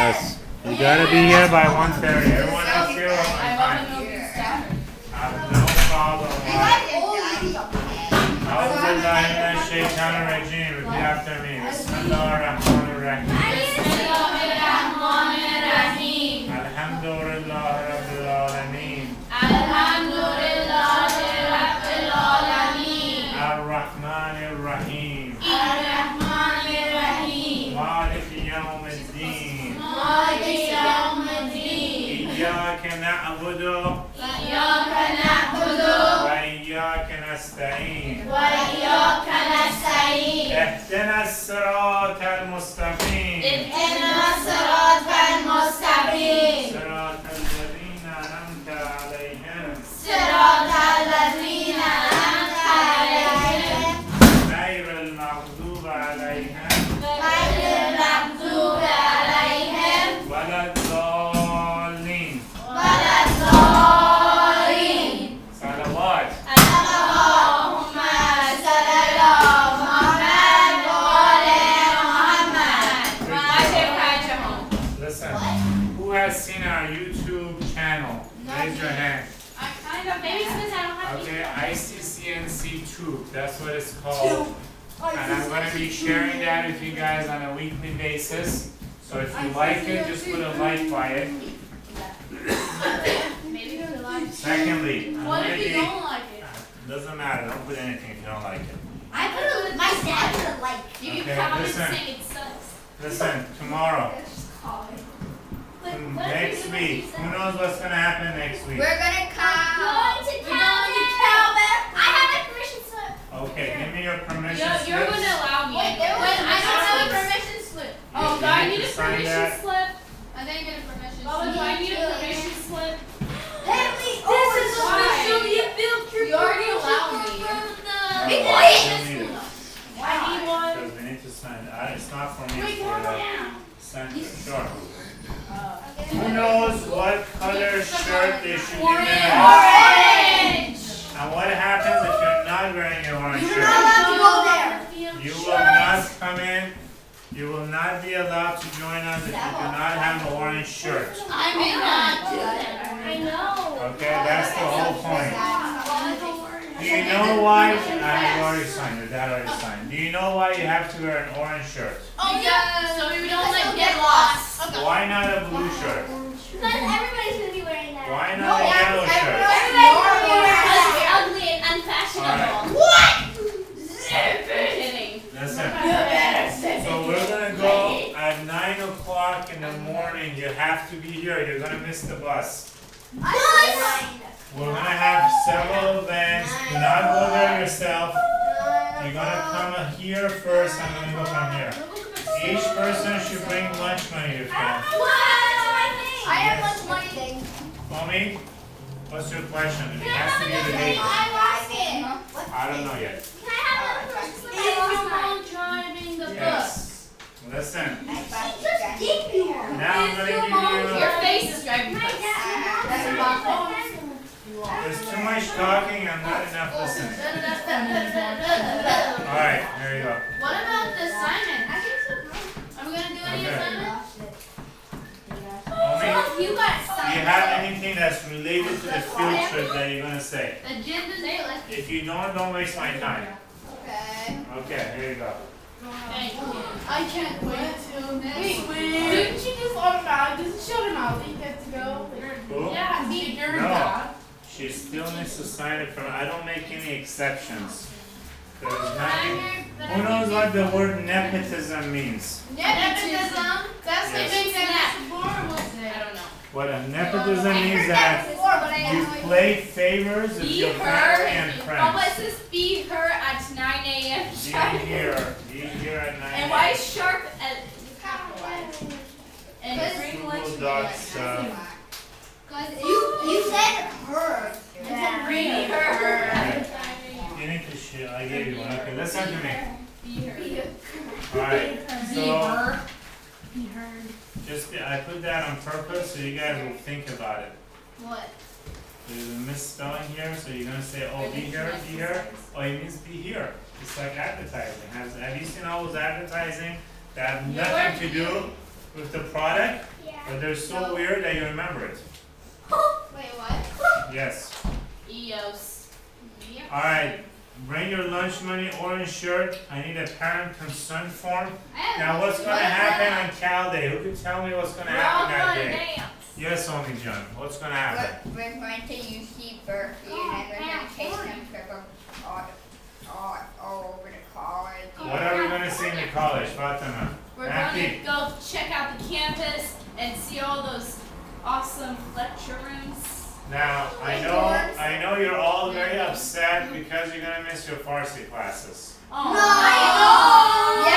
Yes. You gotta be here by 1:30. Everyone else here on time. No problem. Repeat after me. Bismillahirrahmanirrahim. Bismillahirrahmanirrahim. Alhamdulillah Rabbil Alameen. Alhamdulillah Rabbil Alameen. Ar-Rahmanir-Rahim. Ar-Rahmanir-Rahim. Malik Yawmiddin. Malik Yawmiddin. Iyyaka na'budu Iyyaka na'budu wa iyyaka nasta'in. wa iyyaka nasta'in. اهدنا الصراط المستقيم اهدنا الصراط المستقيم. صراط الذين أنعمت عليهم صراط الذين أنعمت عليهم غير المغضوب عليهم غير المغضوب عليهم ولا الضالين. ولا الضالين. صلوات. اللهم صل على محمد وعلى محمد. Listen, who has seen our YouTube channel? Raise your hand. Maybe since I don't have Okay, ICCNC Tube, that's what it's called. And I'm going to be sharing that with you guys on a weekly basis. So if you like it, just put a like by it. Maybe go to live. Secondly, What if you don't like it? doesn't matter, don't put anything if you don't like it. I put a my dad put a like. You Okay, probably listen. saying it sucks. Listen, tomorrow, next week, who knows what's going to happen next week? We're gonna come. Going to Calvin. I have my permission slip. Okay, give me your permission You're slips. going to allow me. Wait, I don't have a permission slip. Oh, You do I need need to a sign permission that. slip? I didn't get a permission Baba, do I need a permission slip? Haley, This is why? officially a field trip. You already allowed me. No, Be I quiet. still need it. I need one. Because we need to sign it. It's not for me, Wait, it's for calm the down. center. Sure. Who knows what color shirt they should give them? Orange. And what happens if you're not wearing your orange You're shirt? not allowed to go there. You will not come in. You will not be allowed to join us if you do not have an orange shirt. I may not do that. I know. Okay, that's the whole point. Do you know why? I have already signed. Your dad already signed. Do you know why you have to wear an orange shirt? Oh yeah, so we don't like get lost. Why not a blue shirt? Because everybody's gonna be wearing that. Why not a yellow shirt? Everybody's gonna be wearing that. It's ugly and unfashionable. What? Kidding. Listen. So we're gonna go at 9 o'clock in the morning. You have to be here. You're gonna miss the bus. We're gonna have several events. Do not go there yourself. You're gonna come here first. I'm gonna go from here. Each person should bring lunch money with them. I have much money. Mommy, what's your question? It has to be the date. I don't know yet. Can I have Is your mom driving the bus? Yes. Listen. Just give me one. Now I'm gonna give Your you. face is driving the bus. There's too much talking and not enough listening. All right, here you go. What about the assignment? Are we gonna do any Okay. assignment? Mommy, You got do you have anything that's related to the field trip that you're gonna say? Agenda day, let's. If you don't waste my time. Okay. Okay, here you go. Thank you. I can't wait till next week. week. Didn't you just automatically, doesn't she automatically get to go? Who? Yeah, you're No. dad. She still needs to sign it from. I don't make any exceptions. There's nothing. Who knows what the word nepotism means? Nepotism. That's Yes. the thing that Mr. Barr will say. I don't know. What a nepotism means that before, but I you play favors with Be your her. family and Baba friends. says be her at 9 a.m. Be sharp. here. Be here at 9 And why is sharp at and bring lunch Google meat. Docs. You said her. Bring her. You need to share. I gave you one. Okay, listen to me. Be her. Alright, Be so her. just I put that on purpose so you guys will think about it. What? There's a misspelling here, so you're gonna say, oh, be here, be here. Oh, it means be here. It's like advertising. Have you seen all those advertising that have nothing to do with the product? But they're so weird that you remember it. Wait, what? Yes. EOS. Alright. Bring your lunch money, orange shirt. I need a parent concern form. Now what's going to happen on Cal Day? Who can tell me what's going to happen that day? Yes, only John. What's going to happen? We're going to use the Berkeley and we're going to take them to all over the college. What are we going to see in the college, Fatima? We're going to go check out the campus and see all those awesome lecture rooms. Now, I know you're all very upset because you're going to miss your Farsi classes. Oh, No!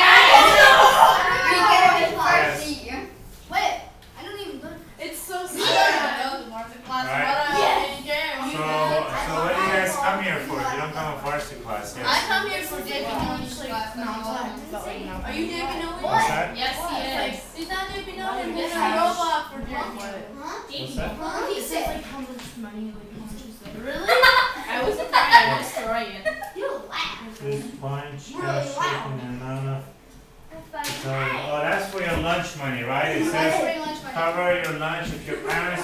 Yes. Wait, I don't even go to it's so sad. So what do you guys come here for? You don't come to Farsi class, I yes? come here for David Nolan's class. Are you David Nolan? What's that? Yes, he is. Is that David Nolan? It's a robot for David. What's that? He said, How much money? Like, how much is that? Really? I wasn't trying to destroy it. you laugh. This punch, Really cash, loud. chicken, and nana. Oh, that's for your lunch money, right? It says cover your lunch. If your parents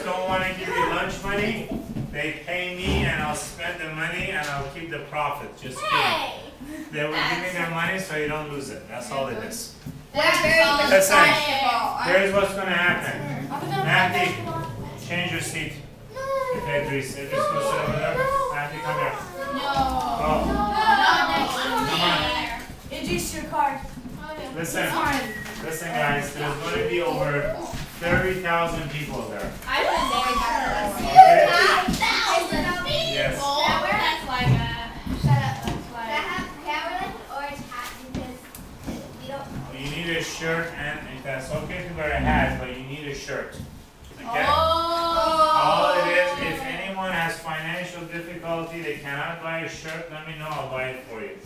don't wanna give you lunch money, they pay me and I'll spend the money and I'll keep the profit. Just kidding. They will give me their money so you don't lose it. That's all it is. That's very Listen, responsible. here's what's gonna happen. Matthew, change your seat. Okay, Idris, go sit over there. Matthew, come here. Oh, come on. Introduce your card. Listen, guys, there's going to be over 30,000 people there. I've been there. Okay? Yes. That's like You need a shirt, and if that's okay to wear a hat, but you need a shirt. Okay? Oh. All it is, if anyone has financial difficulty, they cannot buy a shirt, let me know, I'll buy it for you.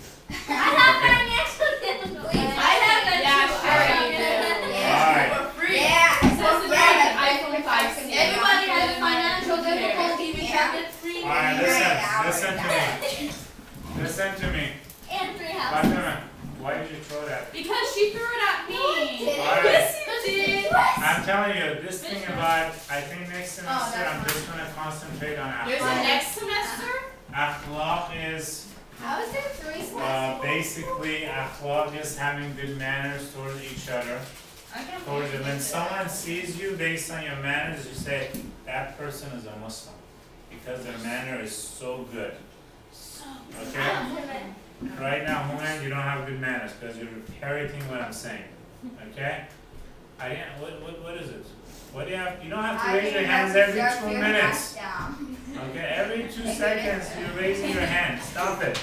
I have financial difficulties. I have that too. Alright. For free. Yeah. Supposed to be Yeah, an iPhone 5. Everybody has a financial difficulty. We have it free. Alright, listen to me. Listen to me. And 3 houses. Fatima, why did you throw that? Because she threw it at me. Alright. Yes, you did. I'm telling you, this thing about, I think next semester I'm just going to concentrate on There's a akhlaq. next semester. Akhlaq is How is there 3 semesters? basically akhlaq is having good manners towards each other. Towards them. When someone sees you based on your manners, you say, that person is a Muslim. Because their manner is so good. Okay? Right now, Human, you don't have good manners because you're parroting what I'm saying. Okay? What is it? What do you have? You don't have to raise your hands every 2 minutes. Okay? Every 2 seconds you're raising your hand. Stop it.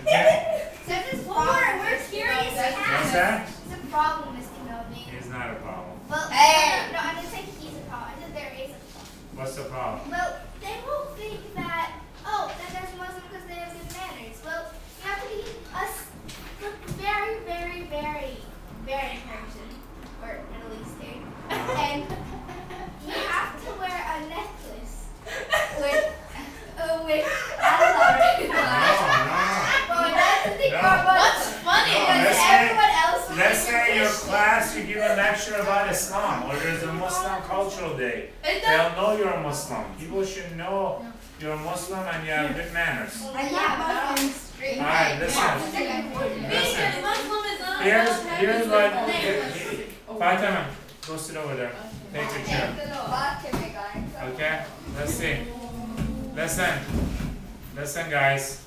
Okay? We're curious. What's that? It's a problem, Mr. Melvin. It's not a problem. Well, no, I didn't say he's a problem. I said there is a problem. What's the problem? Well, they will think that, that there's Muslim because they have good manners. Well, you have to be very, very, very, very Persian, or Middle Eastern. And you have to wear a necklace with Allah. Well, that's the thing. No. What's funny? Because everyone else Let's say your class, you give a lecture about Islam, or there's a Muslim cultural day. They'll know you're a Muslim. People should know you're a Muslim and you have good manners. Alright, listen. Listen. Here's what. Fatima, go sit over there. Take a chair. Okay? Let's see. Listen, guys.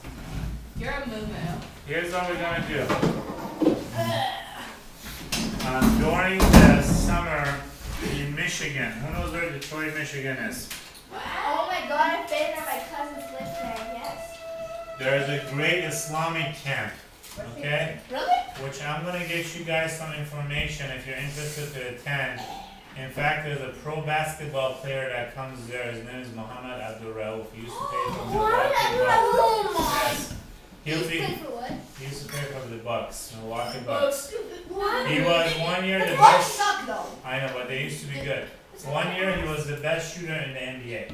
You're a moo-moo. Here's what we're gonna do. During the summer in Michigan, who knows where Detroit, Michigan is? Oh my God, I've been there. My cousins live there. Yes. There's a great Islamic camp, okay? Really? Which I'm gonna get you guys some information if you're interested to attend. In fact, there's a pro basketball player that comes there. His name is Muhammad Abdul Rauf. He used to play for Milwaukee Bucks. Yes. He used to play for the Bucks, Milwaukee Bucks. He was 1 year the best. I know, but they used to be good. 1 year he was the best shooter in the NBA.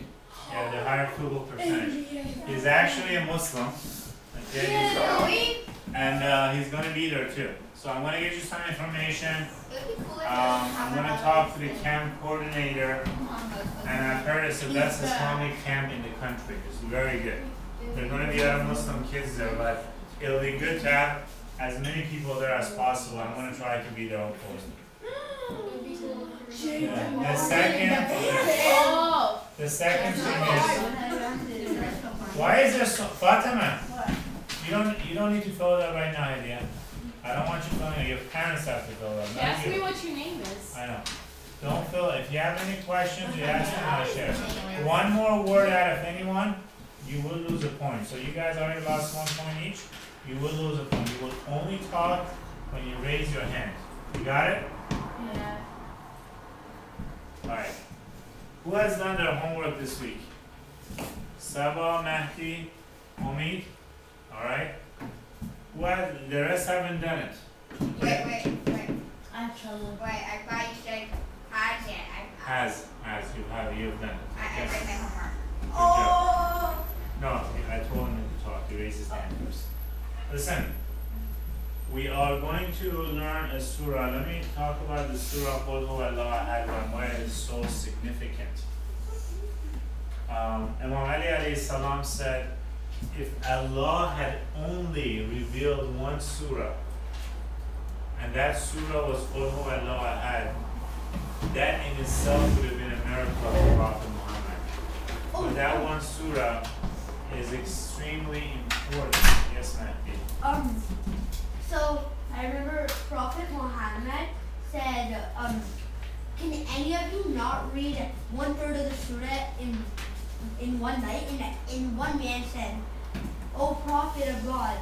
Yeah, the higher field goal percentage. He's actually a Muslim. Okay, and he's gonna be there too. So I'm gonna get you some information. I'm talked to the camp coordinator, and I've heard it's the best Islamic camp in the country. It's very good. There are going to be other Muslim kids there, but it'll be good to have as many people there as possible. I'm going to try to be there, hopefully. Yeah. The second thing is, why is there so, Fatima? You don't need to fill it out right now, Idea. I don't want you filling it. Your parents have to fill it out. She asked me what your name is. I know. Don't fill it. If you have any questions, you ask them, I'll share. One more word out of anyone, you will lose a point. So you guys already lost 1 point each. You will lose a point. You will only talk when you raise your hand. You got it? Yeah. Alright. Who has done their homework this week? Saba, Mahdi, Omid? Alright. Who has, the rest haven't done it. Wait. I have trouble. Wait, I thought you said has yet. Has, you've done it. I Yes. read my homework. Good job. No, I told him to talk. He raised his hand first. Listen, we are going to learn a surah. Let me talk about the surah Qul Huwa Allahu Ahad and why it is so significant. Imam Ali alayhi salam said, if Allah had only revealed one surah, and that surah was Qul Huwa Allahu Ahad, that in itself would have been a miracle of the Prophet Muhammad. But that one surah is extremely important. Yes, Mahdi. So I remember Prophet Muhammad said, can any of you not read 1/3 of the surah in one night? And one man said, "O Prophet of God,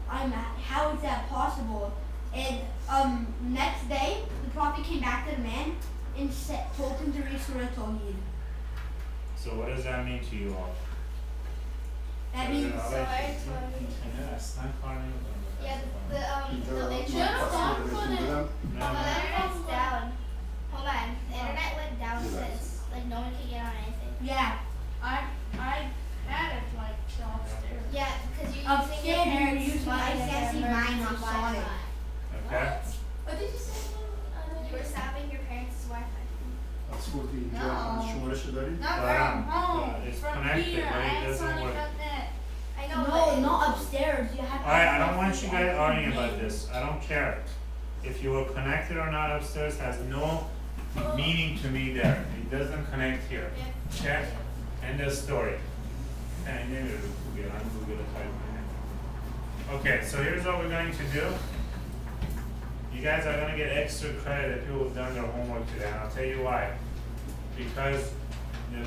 how is that possible?" And next day, the Prophet came back to the man and told him to read Surah Tawhid. So what does that mean to you all? That means Yeah, the internet's down. Hold on, the internet went down since like no one can get on anything. yeah, I had it like downstairs. Yeah, because you're using your upstairs you were parents' using Wi-Fi ICC and mine on emergency Sonic. Wi-Fi. Okay. What did you say? You were stopping your parents' Wi-Fi. No. Not From from home. it's From connected, here. but I it had doesn't Sonic work. on net. I know, No, but not upstairs. You have. Alright, I don't want you guys arguing about this. I don't care. If you were connected or not upstairs has no meaning to me there. It doesn't connect here. Okay? End of story. Okay, so here's what we're going to do. You guys are going to get extra credit if people have done their homework today, and I'll tell you why. Because the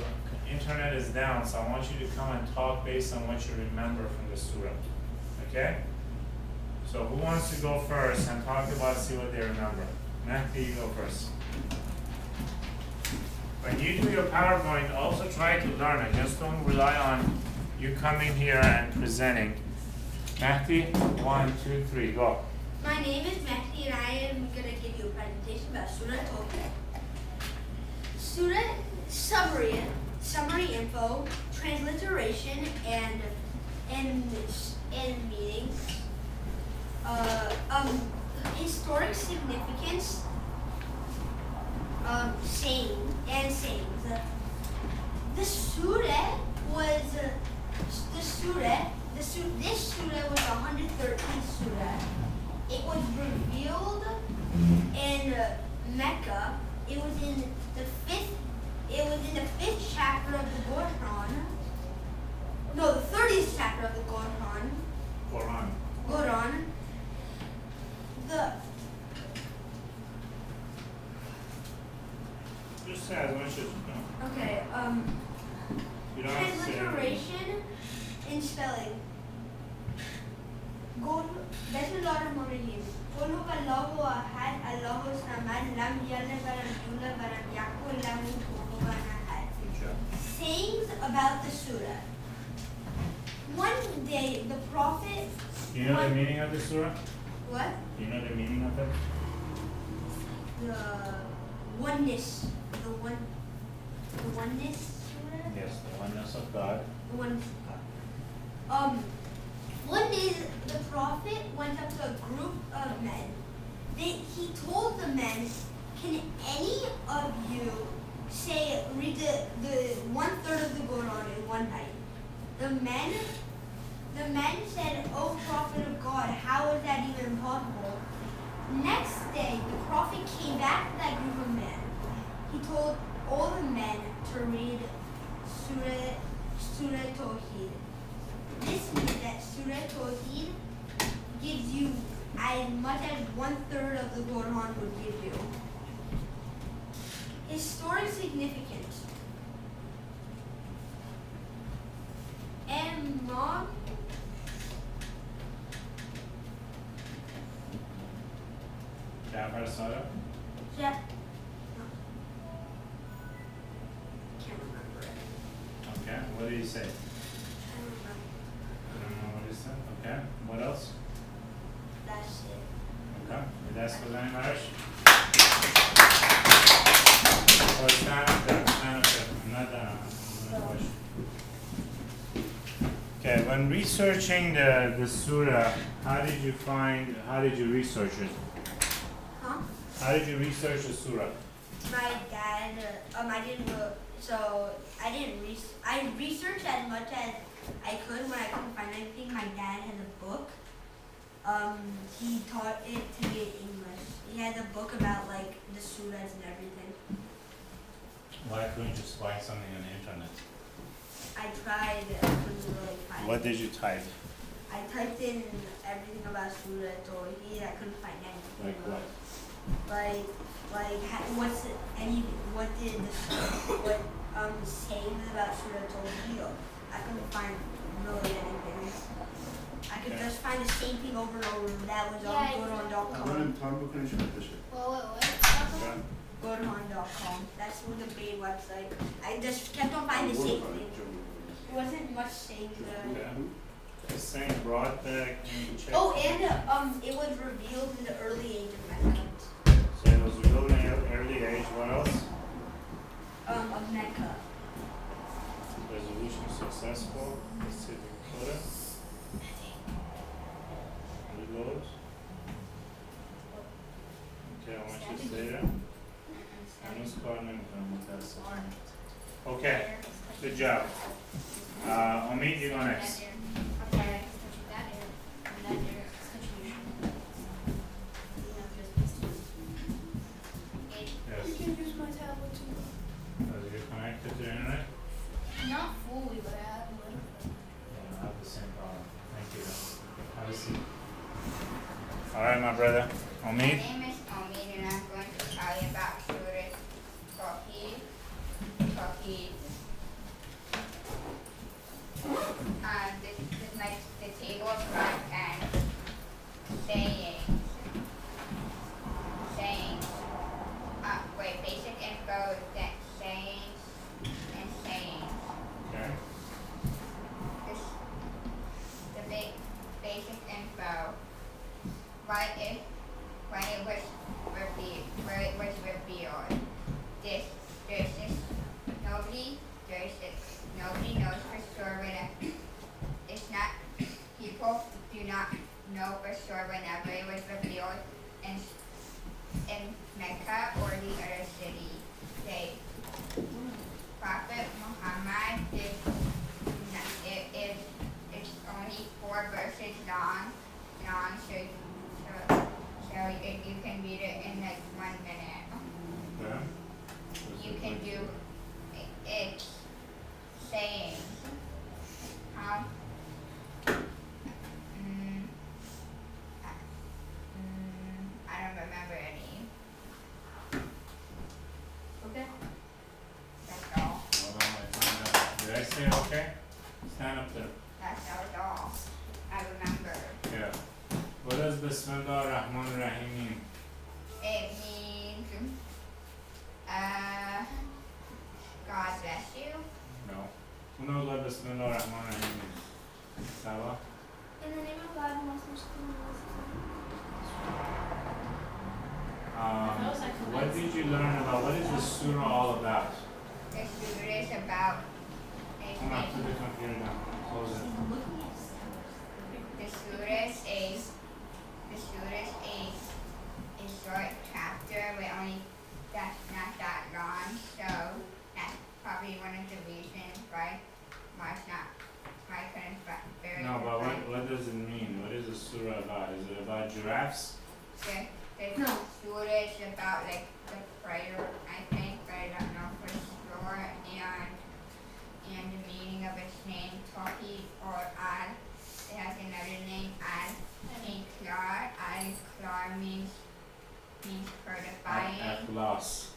internet is down, so I want you to come and talk based on what you remember from the surah. Okay? So who wants to go first and talk about, see what they remember? Mahdi, you go first. When you do your PowerPoint, also try to learn it. Just don't rely on you coming here and presenting. Mahdi, 1, 2, 3, go. My name is Mehdi and I am going to give you a presentation about Surah Tawhid. Surah summary info, transliteration, and meanings. Historic significance, sayings. This surah was 113th surah. It was revealed in Mecca. It was in the fifth chapter of the Quran. No, the 30th chapter of the Quran. Quran. Just say as much as you know. Okay. You don't have to say everything. Transliteration and spelling. Bismillahirrahmanirrahim. Qul huwallahu ahad, Allahu samad, lam yalid walam yulad walam yakul lahu kufuwan ahad. Good job. Sayings about the surah. One day, the Prophet. You know the meaning of the surah? What? You know the meaning of it? The oneness. The oneness surah. Yes, the oneness of God. The oneness of God. One day, the Prophet went up to a group of men. He told the men, Can any of you say read the 1/3 of the Quran in one night? The men said, "O Prophet of God, how is that even possible?" Next day, the Prophet came back to that group of men. He told all the men to read Surah Tawhid. This means that Surah Tawhid gives you as much as 1/3 of the Quran would give you. Historic significance. And Mom, Jafar Sada? yeah. No. Can't remember it. Okay, what did he say? I don't remember. I don't know what he said. Okay, what else? That's it. Okay, that's for them, Marish? Oh, stand up there, stand up there. I'm not done. I'm not question. Okay, when researching the surah, how did you research it? Huh? How did you research the surah? My dad, I researched as much as I could. When I couldn't find anything, my dad had a book. He taught it to me in English. He had a book about like the surahs and everything. Why couldn't you just find something on the internet? I tried, I couldn't really find What it. did you type? I typed in everything about Surah Tawhid. I couldn't find anything. Like what? What did sayings about Surah Tawhid? I couldn't find really anything. I could Okay. just find the same thing over and over. That was on Quran.com. What? Yeah. Quran.com. That's the main website. I just kept on finding the same thing. There wasn't much sayings there. Yeah. The same brought back and checked. Oh, and it was revealed in the early age of Mecca. So it was revealed in an early age. What else? Of Mecca. Resolution successful. Pacific Dakota. Reload. Okay, I want you to say that. هنوز کار نمیکنم متاسفانه. Okay, good job. Omid, you go next. Yes. You can use my tablet too. Are you connected to the internet? Not fully, but I have a little bit. Yeah, I have the same problem. Thank you. Have a seat. All right, my brother. Omid? My name is Omid and I'm going to tell you about Surah Tawhid. This is like the table of contents, sayings. Basic info, sayings, and sayings. Okay. The basic info. When it was revealed, nobody knows for sure when it's not. People do not know for sure whenever it was revealed in Mecca or the other city. Prophet Muhammad it's only 4 verses long, so you can read it in like 1 minute. Okay. You can do it saying I don't remember any. Okay. That's all. Hold on, I find out. Did I say okay? Stand up there. That's all. I remember. Yeah. What does Bismillah ar-Rahman ar-Rahim mean? It means God bless you. No. Who knows what Bismillah ar-Rahman ar-Rahim means? Sawa? In the name of God, the most merciful and What did you learn about? What is the surah all about? The surah is about Come on, put the computer down. Close it. the surah is a short chapter with only paragraphs? The surah is about like the prayer, I think, but I don't know for sure. And the meaning of its name, Tawhid or Al. It has another name, Al-Ikhlas. Al-Ikhlas means purifying. Ikhlas,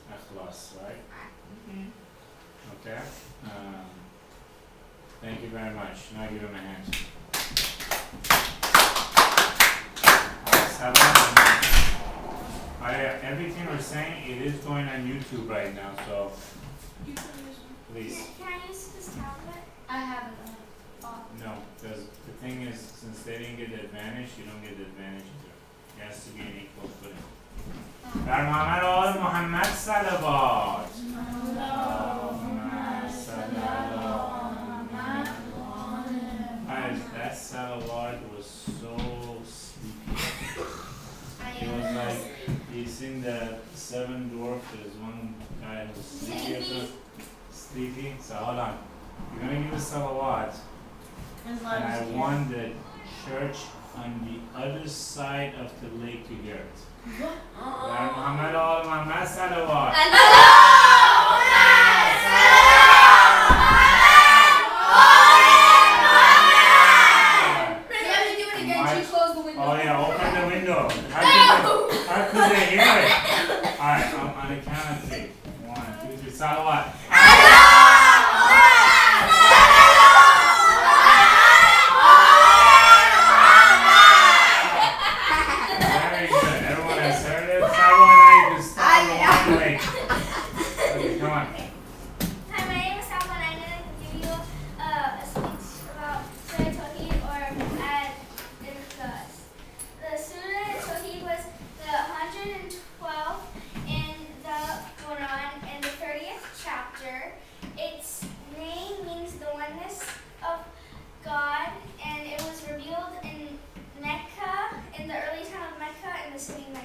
right? Mhm. Okay. Thank you very much. Now give him a hand. Everything we're saying, it is going on YouTube right now, so please. Can I use this tablet? I haven't. No, because the thing is, since they didn't get the advantage, you don't get the advantage either. It has to be an equal footing. در محمد آل محمد صلوات. Guys, that salawat was so sleepy. It was like, you seen the Seven Dwarfs, there's one guy who's sleepy. So hold on. You're going to give a salawat. And I want the church on the other side of the lake to hear it. Muhammad al Muhammad salawat. Oh yeah, open the window. How could they hear it? Alright, on the count of 3. 1, 2, 3, salawat. Very good. Everyone has heard it. Salawat, now you can start the wait. Okay, come on. Hi, my name is Salman. I'm going to give you a speech about Surah Tawhid or in class. The Surah Tawhid was the 112th in the Quran and the 30th chapter. Its name means the oneness of God, and it was revealed in Mecca, in the early town of Mecca, in the city Mecca.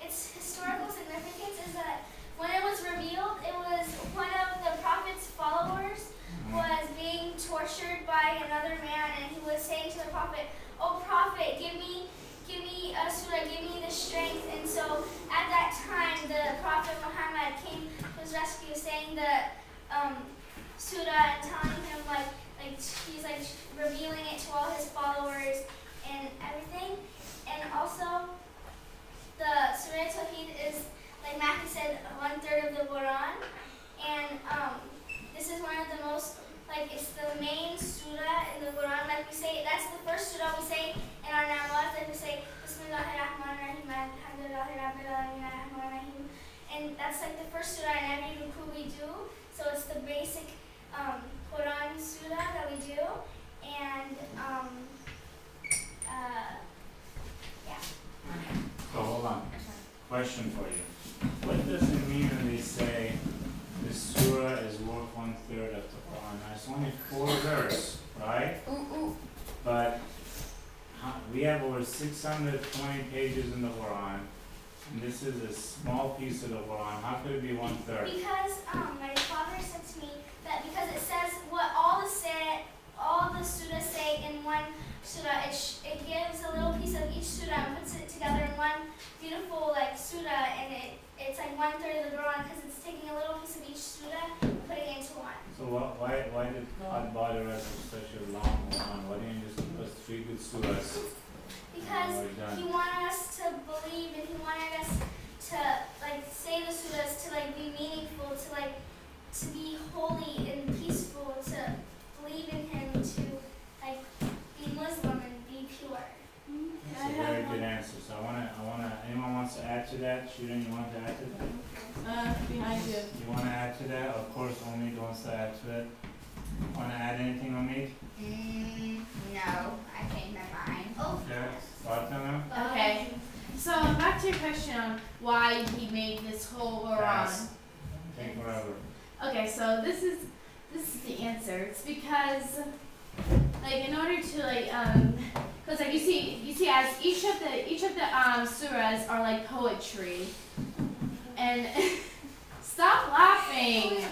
Its historical significance is that when it was revealed, it was one of the prophet's followers was being tortured by another man, and he was saying to the prophet, "Oh prophet, give me a surah, give me the strength." And so at that time, the prophet Muhammad came to his rescue, saying the surah and telling him like he's like revealing it to all his followers and everything. And also, the Surah Tawhid is, like Matthew said, 1/3 of the Quran, and this is one of the most, like, it's the main surah in the Quran. Like we say, that's the first surah we say in our namaz. Like we say, Bismillahirrahmanirrahim, Alhamdulillahi Rabbil Alamin, Ar-Rahmanir-Rahim, and that's like the first surah in every ruku we do. So it's the basic Quran surah that we do, and yeah. So hold on. Question for you. What does it mean when they say the surah is worth 1/3 of the Quran? Now, it's only 4 verses, right? But we have over 620 pages in the Quran, and this is a small piece of the Quran. How could it be 1/3? Because my father said to me that because it says what all the surahs say in one surah, it gives a little piece of each surah and puts it together in one beautiful like surah, and it's like 1/3 of the Quran because it's taking a little piece of each surah and putting it into one. So why did God bother us with such a long Quran? Why didn't you just give us 3 good surahs? Because he wanted us to believe, and he wanted us to like say the surahs to like be meaningful, to be holy and peaceful, to believe in him, to like be Muslim and be pure. That's a very good answer. So I wanna. Anyone wants to add to that? Shooting, you want to add to that? Behind you. You want to add to that? Of course, Omid wants to add to it. Want to add anything, Omid? No, I changed my mind. Okay. Fatima? Okay. So back to your question on why he made this whole Quran. Take forever. Okay, so this is the answer. It's because like in order to like because like you see as each of the surahs are like poetry, and stop laughing.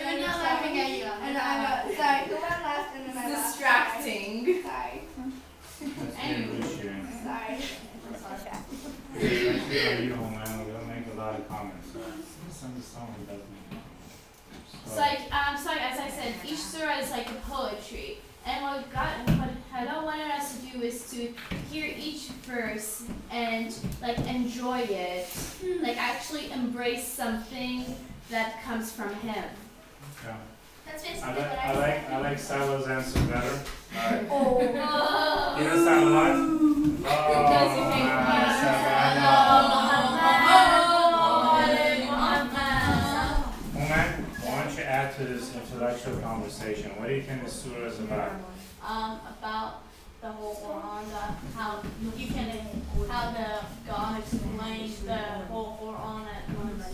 I'm not laughing at you. Sorry, who am I laughing at? It's distracting. Sorry. That's very good, Sharon. you, man. We're gonna make a lot of comments. This is the song that doesn't make comments. So like, so as I said, each surah is like a poetry. And what Allah wanted us to do is to hear each verse and like enjoy it, like actually embrace something that comes from Him. Yeah. That's basically what I said. I like Salah's answer better. Alright. Oh. You know Salah what? Does he think Woman, why don't you add to this intellectual conversation? What do you think the surah is about? About the whole Quran, how you can, how the God explains the whole Quran at once,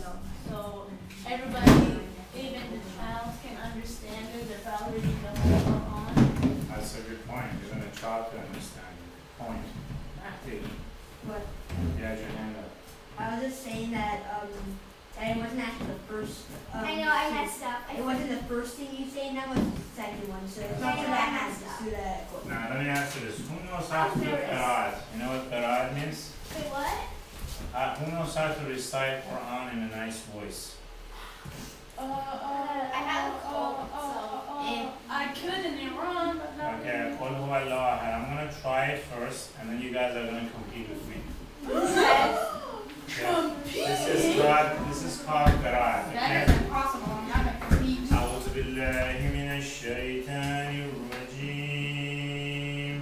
so everybody, even the child, can understand it without reading the whole Quran. That's a good point. You're going to try to understand it. Good point. Hey, What? you had your hand up. I was just saying that it wasn't actually the first. I know I messed up. It wasn't the first thing you say, that was the second one. So it's I not know that I has messed to up. do that. Now, let me answer this. Who knows how to do qira'at? You know what qira'at means? Wait, what? Who knows how to recite Quran in a nice voice? I have a cold, so I could in Iran, but not Okay, Qul huwa Allahu ahad. I'm going to try it first, and then you guys are going to compete with me. Yeah. This is called qira'at. that Okay? is impossible. I'm not going to compete. أعوذ بالله من الشيطان الرجيم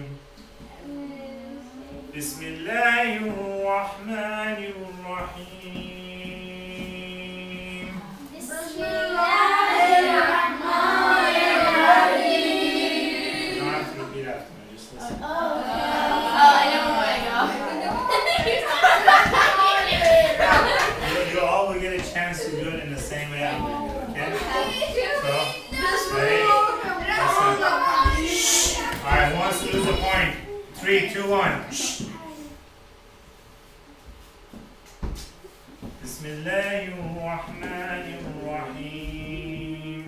بسم الله الرحمن الرحيم Bismillahirrahmanirrahim. You don't have to repeat after me, just listen. I know where I You all will get a chance to do it in the same way I'm doing it, okay? So, ready? Listen. Alright, who wants to lose a point? 3, 2, 1. بسم الله الرحمن الرحيم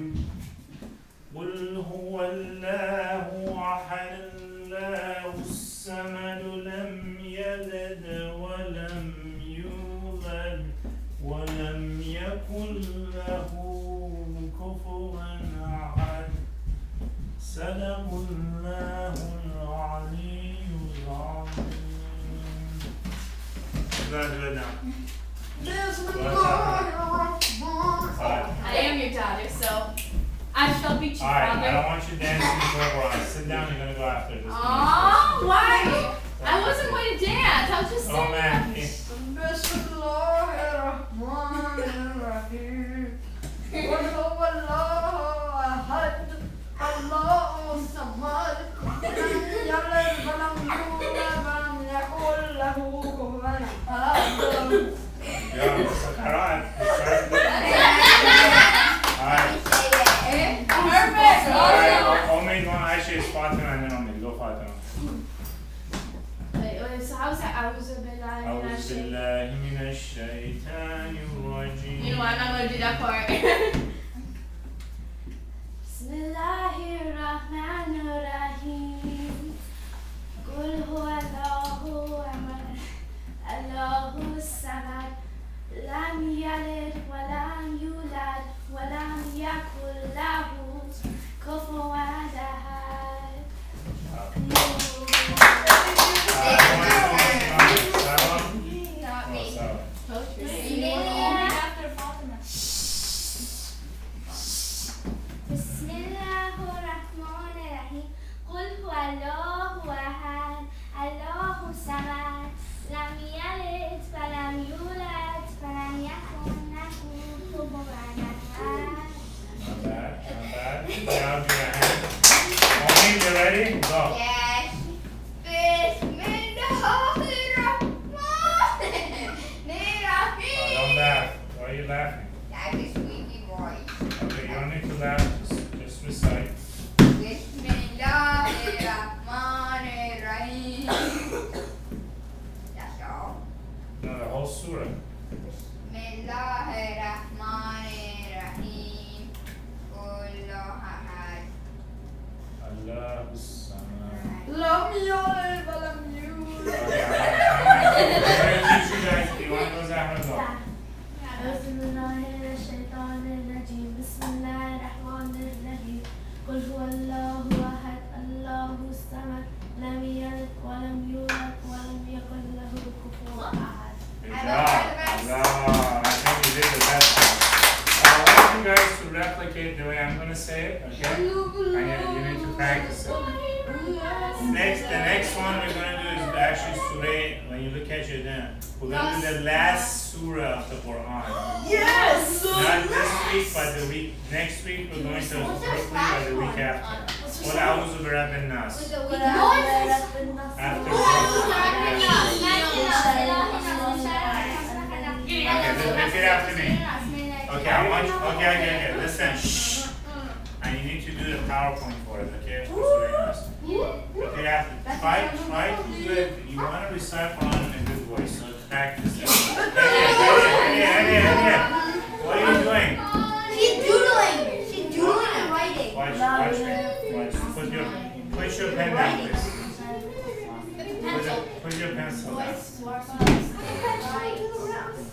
قل هو الله أحد الله الصمد لم يلد ولم يولد ولم يكن له كفوا أحد صدق الله العلي العظيم. You gotta do it now. I am your daughter, so I shall beat you, Alright, I don't father. want you dancing over on. Sit down, you're gonna go after this. Oh, why? I wasn't going to dance. I was just Oh saying. man. Yeah, alright. Alright, Omid one actually is Fatima and then Omid. Go Fatima. Wait, so how's that? I was a bit أعوذ بالله من الشيطان الرجيم. You know what? I'm not going to do that part. Bismillahirrahmanirrahim. Qul huwa Allahu ahad. Allahu samad. Lam yalid wa lam yulad wa lam yakul lahu kufuwan ahad. Not me. After Fatima. Bismillahirrahmanirrahim. Qul huwa Allahu ahad. Allahu samad. Lam yalid wa lam yulad wa lam yakun lahu kufuwan ahad. Not bad, not bad. Good job, give a hand. Omid, you ready? Go. Yes. Bismillahirrahmanirrahim. Don't laugh. Why are you laughing? That is squeaky voice. Okay, you don't need to laugh. Just recite. Bismillahirrahmanirrahim. That's all. No, the whole surah. Bismillahirrahmanirrahim. Allahu ahad. Allahu samad. Lam yalid wa lam yulad. Okay, I'm gonna teach you guys. Do you want to go Zahra go. أعوذ بالله من الشيطان الرجيم بسم الله الرحمن الرحيم قل هو الله أحد الله الصمد لم يلد ولم يولد ولم يكن له كفوا أحد. Good job. I think you did the best job. I want you guys to replicate the way I'm going to say it, okay? And you need to practice it. The next one we're going to do is actually surah. When you look at your then, we're going to do the last surah of the Quran. Yes! Not this week, but the week next week we're going to Brooklyn by the week after. What a'udhu bi rabbin nas. After Okay, repeat after me. Okay, I want you, okay. Listen. Shh. And you need to do the PowerPoint for it, okay? Okay, after. Try to do it. You want to recite Quran in a good voice, so practice it. Hey. What are you doing? She's doodling. She's doodling and writing. Watch me. Put your pen down, please. Put your pencil down.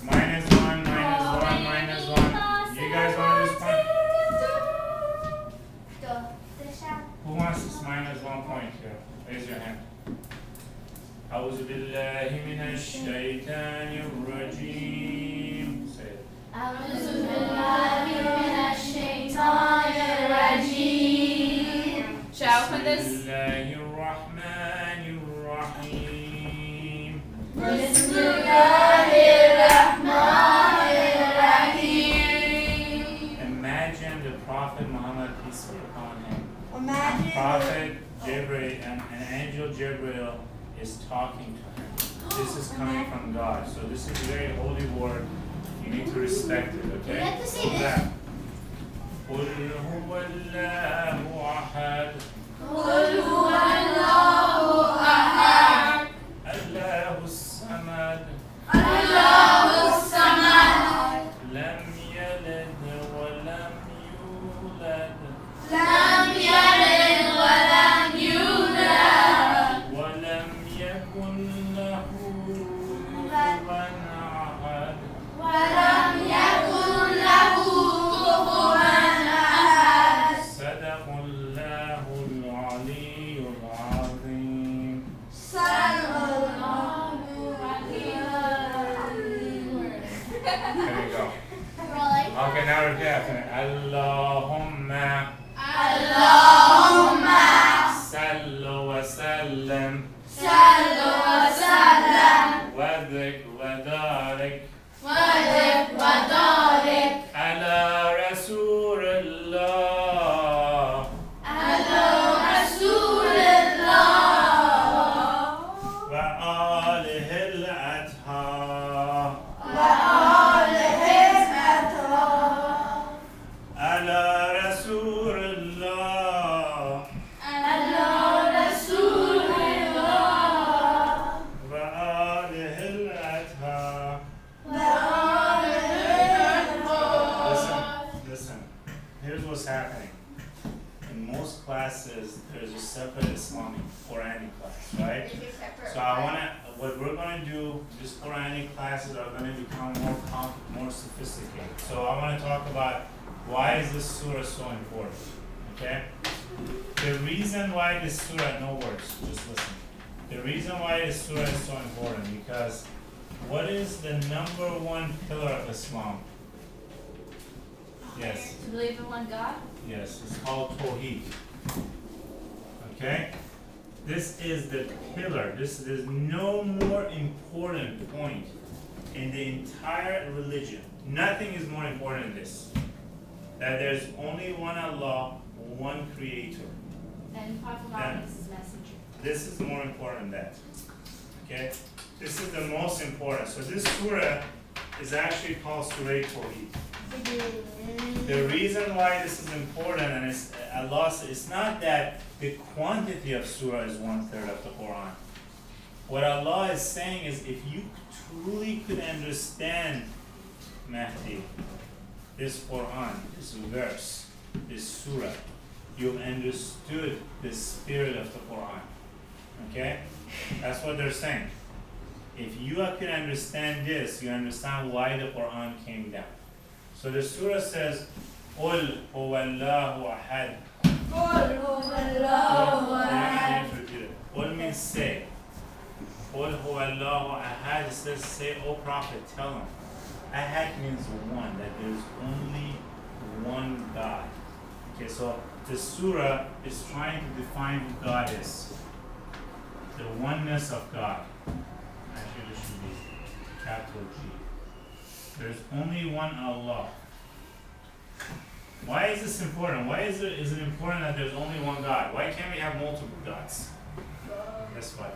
Minus one. You guys want this point? Who wants this minus 1 point here? Raise your hand. أعوذ بالله من الشيطان الرجيم. Say it. أعوذ بالله من الشيطان الرجيم. Shall I open this? بسم الله الرحمن الرحيم. بسم الله الرحمن الرحيم. Imagine the Prophet Muhammad, peace be upon him. Imagine. Prophet Jibreel and an angel Jibreel is talking to him. This is coming from God. So this is a very holy word. You need to respect it, okay? You have to say So this. that. قل هو الله أحد. قل هو الله أحد. الله الصمد. الله الصمد. لم يلد ولم يولد. لم يلد ولم يولد. ولم يكن له كفوا أحد. ولم يكن له كفوا أحد. صدق الله العلي العظيم. There you go. Okay, now repeat after me. Allahumma sallu wa sallim صلوا وسلم وذك وذارك وذك وذلك على رسول الله على رسول الله وآله الأطهار وآله الأطهار على رسول الله على رسول الله وآله الأطهار. وآله الأطهار. Listen. Here's what's happening. In most classes, there's a separate Islamic Quranic class, right? So what we're gonna do, these Quranic classes are gonna become more sophisticated. So I wanna talk about why is this surah so important, okay? The reason why this surah, no words, just listen. The reason why this surah is so important because what is the number one pillar of Islam? Yes. To believe in one God? Yes, it's called Tawhid. Okay? This is the pillar. There's no more important point in the entire religion. Nothing is more important than this. That there's only one Allah, one Creator. And Prophet Muhammad is his messenger. This is more important than that. Okay? This is the most important. So this surah is actually called Surah Tawhid. The reason why this is important and it's not that the quantity of surah is 1/3 of the Quran. What Allah is saying is if you truly could understand Mahdi, this Quran, this verse, this surah, you've understood the spirit of the Quran. Okay? That's what they're saying. If you could understand this, you understand why the Quran came down. So the surah says, قُلْ هُوَ اللَّهُ أَحَدٌ. Qul means say. Qul huwa Allahu ahad says say, O Prophet, tell them. Ahad means one, that there is only one God. Okay, so the surah is trying to define who God is. The oneness of God. Actually, this should be capital G. There's only one Allah. Why is this important? Why is it important that there's only one God? Why can't we have multiple gods? That's why.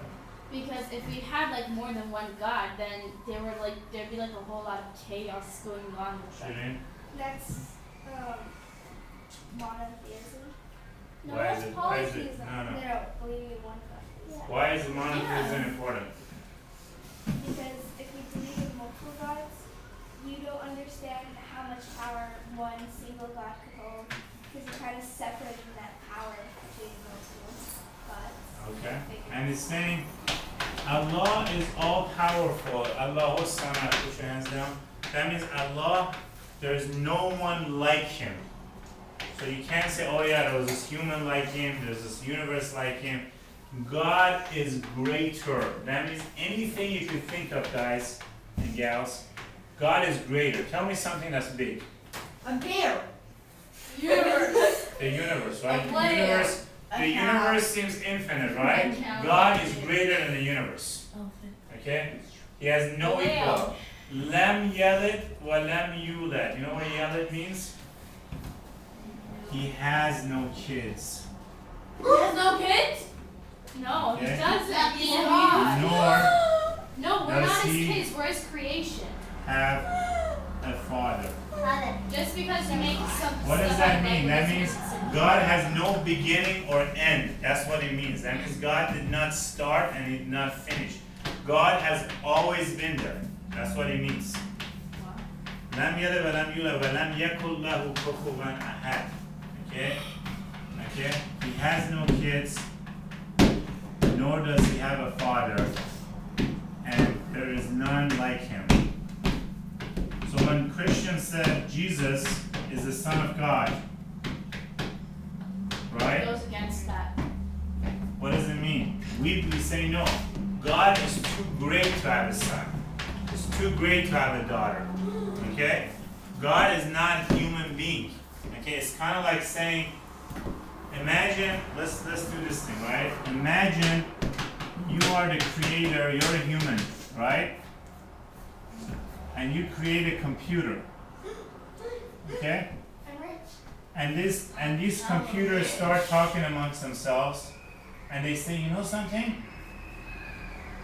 Because if we had like more than one God, then there'd be like a whole lot of chaos going on with that. That's monotheism. No, Why that's is it? polytheism. No. They don't believe in one God. Yeah. Why is monotheism important? Because if we believe in multiple gods, you don't understand how much power one single God could hold, because you're kind of separating that power between multiple gods. Okay. And it's saying Allah is all powerful. Allah Samad, put your hands down. That means Allah, there's no one like him. So you can't say, oh yeah, there was this human like him, there's this universe like him. God is greater. That means anything you could think of, guys and gals, God is greater. Tell me something that's big. A bear. Universe. The universe, right? A The universe seems infinite, right? God is greater than the universe. Okay? He has no equal. Lam yalid wa lam yulad. You know what yalid means? He has no kids. He has no kids? No, Okay. he doesn't. He's God. Nor No, we're does not his he kids, we're his creation. have a father. Just because you make some What does stuff that like mean? That means doesn't- God has no beginning or end. That's what it means. That means God did not start and he did not finish. God has always been there. That's what it means. Lam yalid wa lam yulad wa lam yakul lahu kufuwan ahad. Okay? Okay? He has no kids, nor does he have a father, and there is none like him. So when Christians said Jesus is the Son of God, right? Goes against that. What does it mean? We say no. God is too great to have a son. It's too great to have a daughter. Okay? God is not a human being. Okay, it's kind of like saying, imagine, let's do this thing, right? Imagine you are the creator, you're a human, right? And you create a computer. Okay? I'm rich. And these computers start talking amongst themselves, and they say, you know something?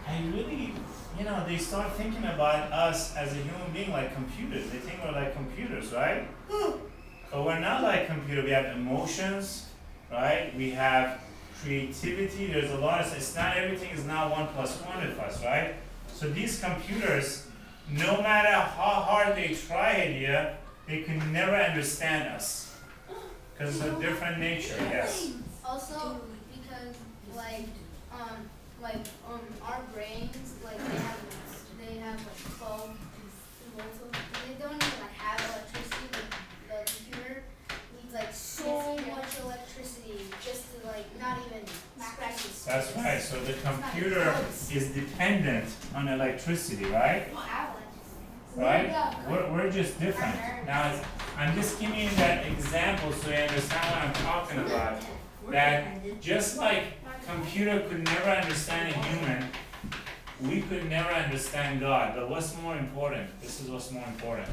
I really, they start thinking about us as a human being like computers. They think we're like computers, right? But we're not like computers. We have emotions, right? We have creativity. There's a lot of, it's not everything is not 1 + 1 with us, right? So these computers, no matter how hard they try it here, they can never understand us. Because it's a different nature, yes. Also, because our brains, they have 12 volts. They don't even have electricity. The computer needs so much electricity just to not even scratch its. That's right. So the computer is dependent on electricity, right? Right? We're just different. Now, I'm just giving you that example so you understand what I'm talking about. That just like computer could never understand a human, we could never understand God. But what's more important? This is what's more important.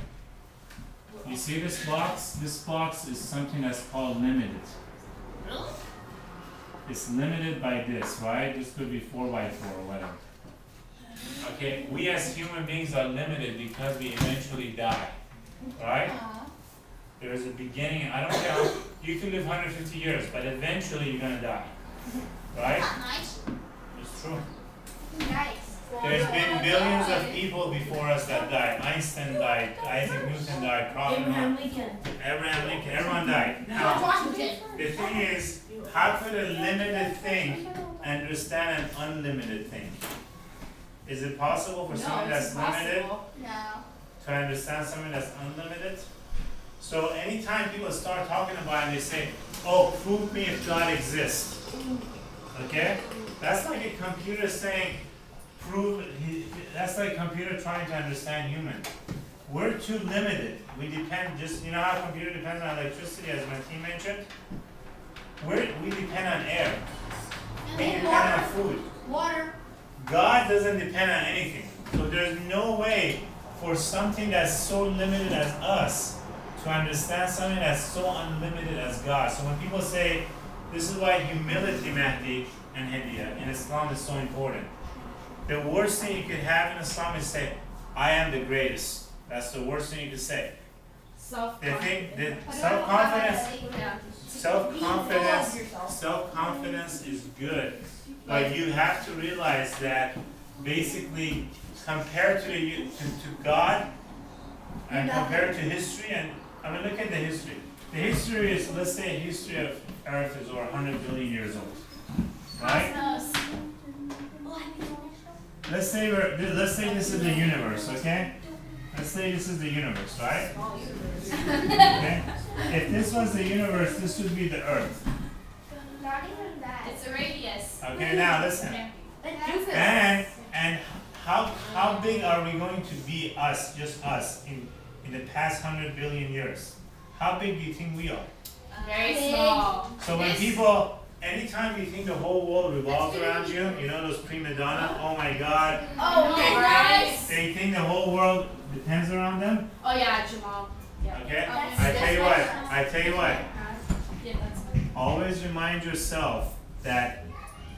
You see this box? This box is something that's called limited. It's limited by this, right? This could be 4 by 4 or whatever. Okay, we as human beings are limited because we eventually die, right? There is a beginning. I don't care how, you can live 150 years, but eventually you're gonna die, right? It's true. Nice. There's been billions of people before us that died. Einstein died, Isaac Newton died, Prophet Muhammad, Abraham Lincoln, everyone died. Now, the thing is, how could a limited thing understand an unlimited thing? Is it possible for No, something it's that's limited impossible. No. to understand something that's unlimited? So anytime people start talking about it and they say, oh, prove me if God exists. Okay? That's like a computer saying, that's like a computer trying to understand human. We're too limited. We depend you know how a computer depends on electricity, as my team mentioned? We depend on air. We depend on food. Water. God doesn't depend on anything. So there's no way for something that's so limited as us to understand something that's so unlimited as God. So when people say, this is why humility, Mahdi and Hadiya, in Islam is so important. The worst thing you could have in Islam is say, I am the greatest. That's the worst thing you could say. Self-confidence is good. But you have to realize that basically compared to God and compared to history, and I mean look at the history. The history is, let's say history of Earth is over 100 billion years old. Right? Let's say this is the universe, okay? Let's say this is the universe, right? Okay? If this was the universe, this would be the Earth. Not even that. It's a radius. Okay, now listen. And how big are we going to be, us, just us, in the past 100 billion years? How big do you think we are? Very small. So when people, anytime you think the whole world revolves around you, you know those prima donna, oh my God, Oh, right. they think the whole world depends around them? Oh yeah, Jamal. Yeah. Okay? That's I tell you what, Yeah, that's fine. always remind yourself that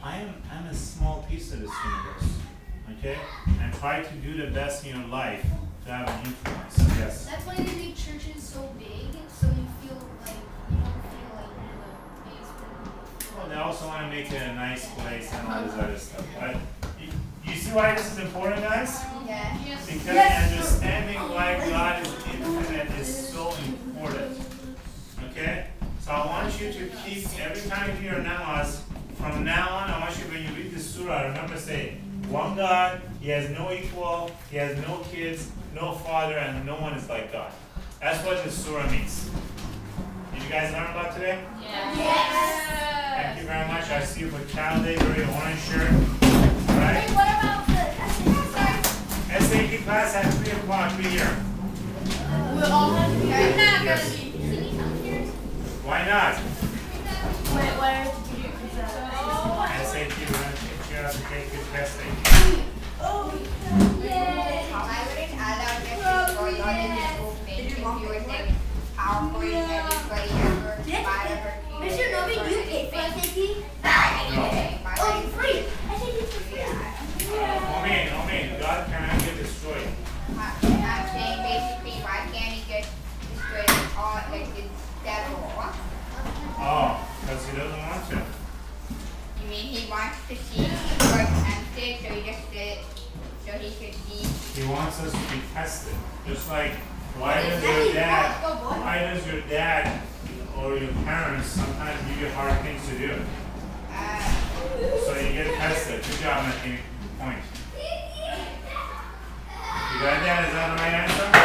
I'm a small piece of this universe. Okay? And try to do the best in your life to have an influence. Yes. That's why they make churches so big, so you feel like you don't feel like you're in the basement. Well, they also want to make it a nice place and all this other stuff. But you see why this is important, guys? Yeah. Because understanding why God is infinite is so important. Okay? So I want you to keep, every time you hear namaz, from now on, I want you, when you read the surah, remember say, one God, He has no equal, He has no kids, no father, and no one is like God. That's what this surah means. Did you guys learn about today? Yes. Thank you very much. I see you for Child Day, very orange shirt. Alright? What about the SAT class at 3 o'clock, be here. We'll all have to be. We're not Yes. gonna be. Can you come here? Why not? Wait, where did you SAT, we're going to teach you how to take your test. I wouldn't allow this to go on in this movement if you were the powerful than everybody ever, whatever. Mr. Novi, you paid for SAT? Oh, Free. SAT is for free. Homie, God cannot get destroyed. I'm saying basically, why can't he just destroy it all like the devil? Oh, because He doesn't want to. You mean he wants to see we're tempted, so he just did it so he could see? He wants us to be tested. Just like, why does your dad or your parents sometimes give you hard things to do? So you get tested. Good job, Matthew. Point. You got that? Is that the right answer?